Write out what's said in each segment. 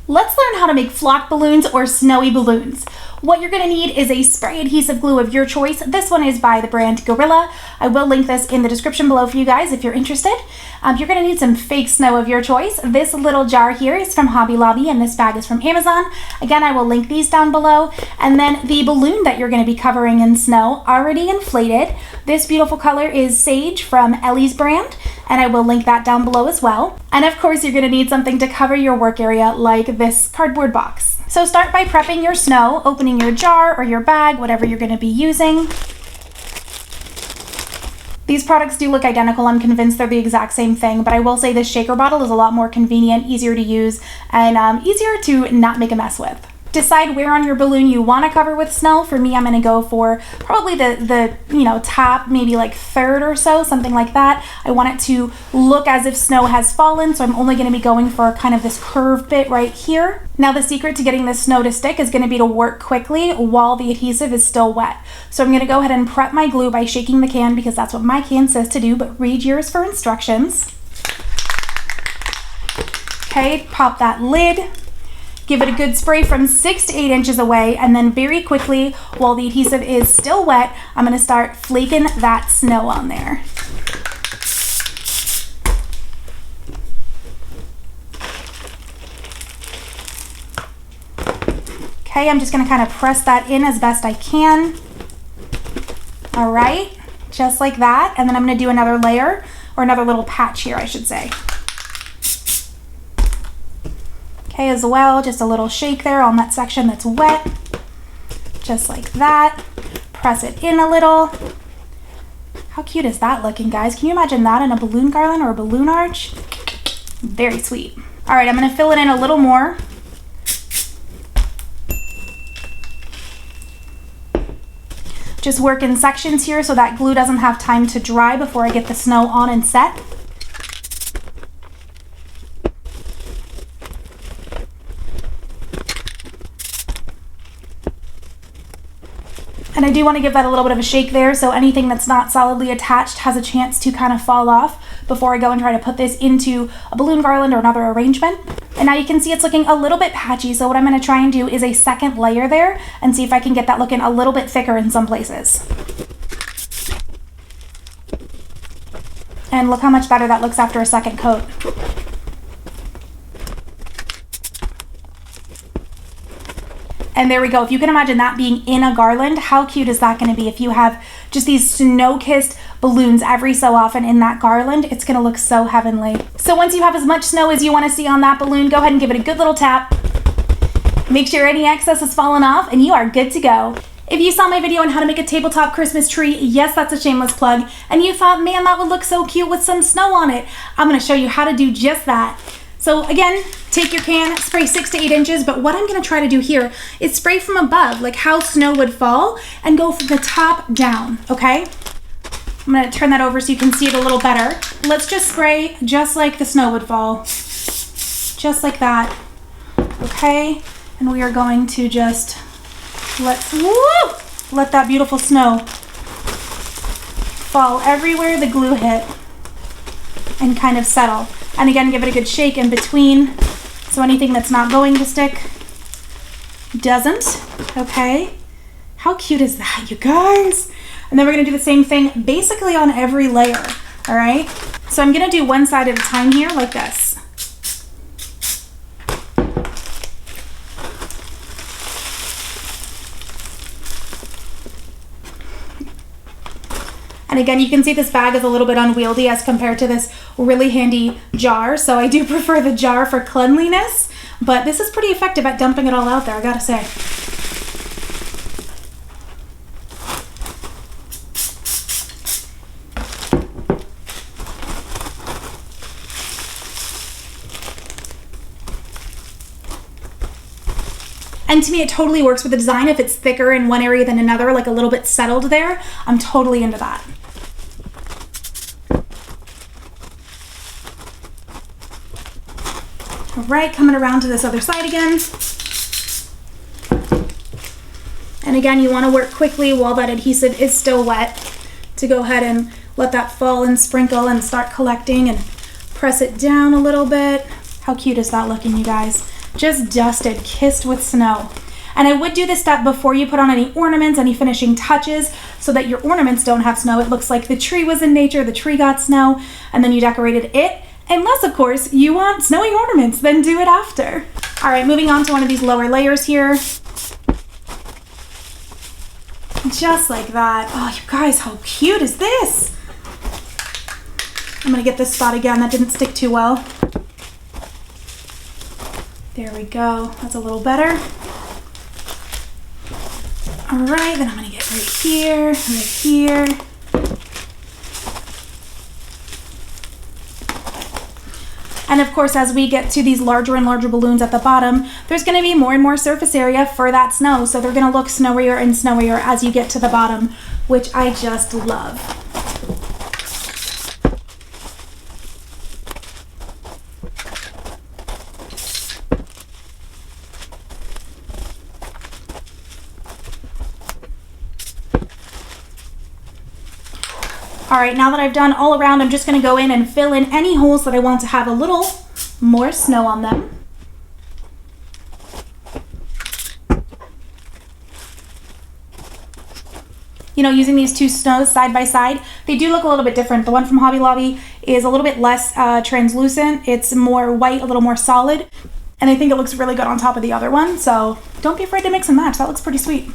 Let's learn how to make flock balloons or snowy balloons. What you're gonna need is a spray adhesive glue of your choice. This one is by the brand Gorilla. I will link this in the description below for you guys if you're interested. You're gonna need some fake snow of your choice. This little jar here is from Hobby Lobby and this bag is from Amazon. Again, I will link these down below. And then the balloon that you're gonna be covering in snow, already inflated. This beautiful color is Sage from Ellie's brand, and I will link that down below as well. And of course, you're gonna need something to cover your work area like this cardboard box. So start by prepping your snow, opening your jar or your bag, whatever you're gonna be using. These products do look identical. I'm convinced they're the exact same thing, but I will say this shaker bottle is a lot more convenient, easier to use, and easier to not make a mess with. Decide where on your balloon you want to cover with snow. For me, I'm going to go for probably the top, maybe like third or so, something like that. I want it to look as if snow has fallen, so I'm only going to be going for kind of this curved bit right here. Now the secret to getting this snow to stick is going to be to work quickly while the adhesive is still wet. So I'm going to go ahead and prep my glue by shaking the can because that's what my can says to do, but read yours for instructions. Okay, pop that lid. Give it a good spray from 6 to 8 inches away, and then very quickly, while the adhesive is still wet, I'm gonna start flaking that snow on there. Okay, I'm just gonna kind of press that in as best I can. All right, just like that. And then I'm gonna do another layer, or another little patch here, I should say. Okay, as well, just a little shake there on that section that's wet. Just like that. Press it in a little. How cute is that looking, guys? Can you imagine that in a balloon garland or a balloon arch? Very sweet. All right, I'm gonna fill it in a little more. Just work in sections here so that glue doesn't have time to dry before I get the snow on and set. And I do want to give that a little bit of a shake there so anything that's not solidly attached has a chance to kind of fall off before I go and try to put this into a balloon garland or another arrangement. And now you can see it's looking a little bit patchy, so what I'm going to try and do is a second layer there and see if I can get that looking a little bit thicker in some places. And look how much better that looks after a second coat. And there we go. If you can imagine that being in a garland, how cute is that going to be? If you have just these snow-kissed balloons every so often in that garland, it's going to look so heavenly. So once you have as much snow as you want to see on that balloon, go ahead and give it a good little tap. Make sure any excess has fallen off and you are good to go. If you saw my video on how to make a tabletop Christmas tree, yes, that's a shameless plug, and you thought, man, that would look so cute with some snow on it, I'm going to show you how to do just that. So again, take your can, spray 6 to 8 inches, but what I'm gonna try to do here is spray from above, like how snow would fall, and go from the top down, okay? I'm gonna turn that over so you can see it a little better. Let's just spray just like the snow would fall. Just like that, okay? And we are going to just let that beautiful snow fall everywhere the glue hit and kind of settle. And again, give it a good shake in between so anything that's not going to stick doesn't, okay? How cute is that, you guys? And then we're gonna do the same thing basically on every layer, all right? So I'm gonna do one side at a time here like this. And again, you can see this bag is a little bit unwieldy as compared to this really handy jar. So I do prefer the jar for cleanliness, but this is pretty effective at dumping it all out there, I gotta say. And to me, it totally works with the design. If it's thicker in one area than another, like a little bit settled there, I'm totally into that. All right, coming around to this other side again. And again, you want to work quickly while that adhesive is still wet to go ahead and let that fall and sprinkle and start collecting and press it down a little bit. How cute is that looking, you guys? just dusted, kissed with snow. And I would do this step before you put on any ornaments, any finishing touches, so that your ornaments don't have snow. It looks like the tree was in nature, the tree got snow, and then you decorated it. Unless, of course, you want snowy ornaments, then do it after. All right, moving on to one of these lower layers here. Just like that. Oh, you guys, how cute is this? I'm gonna get this spot again. That didn't stick too well. There we go. That's a little better. All right, then I'm gonna get right here, right here. And of course, as we get to these larger and larger balloons at the bottom, there's gonna be more and more surface area for that snow. So they're gonna look snowier and snowier as you get to the bottom, which I just love. All right, now that I've done all around, I'm just gonna go in and fill in any holes that I want to have a little more snow on them. You know, using these two snows side by side, they do look a little bit different. The one from Hobby Lobby is a little bit less translucent. It's more white, a little more solid. And I think it looks really good on top of the other one. So don't be afraid to mix and match. That looks pretty sweet.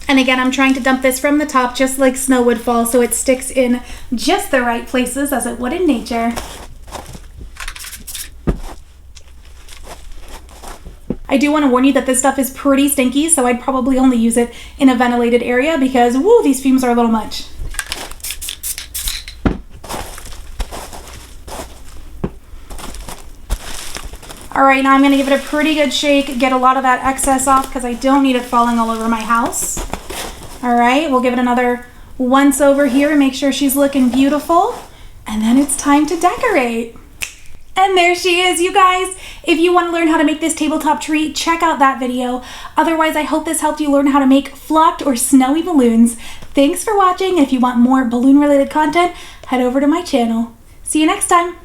And again, I'm trying to dump this from the top just like snow would fall, so it sticks in just the right places as it would in nature. I do want to warn you that this stuff is pretty stinky, so I'd probably only use it in a ventilated area because, woo, these fumes are a little much. All right, now I'm gonna give it a pretty good shake, get a lot of that excess off because I don't need it falling all over my house. All right, we'll give it another once over here and make sure she's looking beautiful. And then it's time to decorate. And there she is, you guys. If you want to learn how to make this tabletop tree, check out that video. Otherwise, I hope this helped you learn how to make flocked or snowy balloons. Thanks for watching. If you want more balloon related content, head over to my channel. See you next time.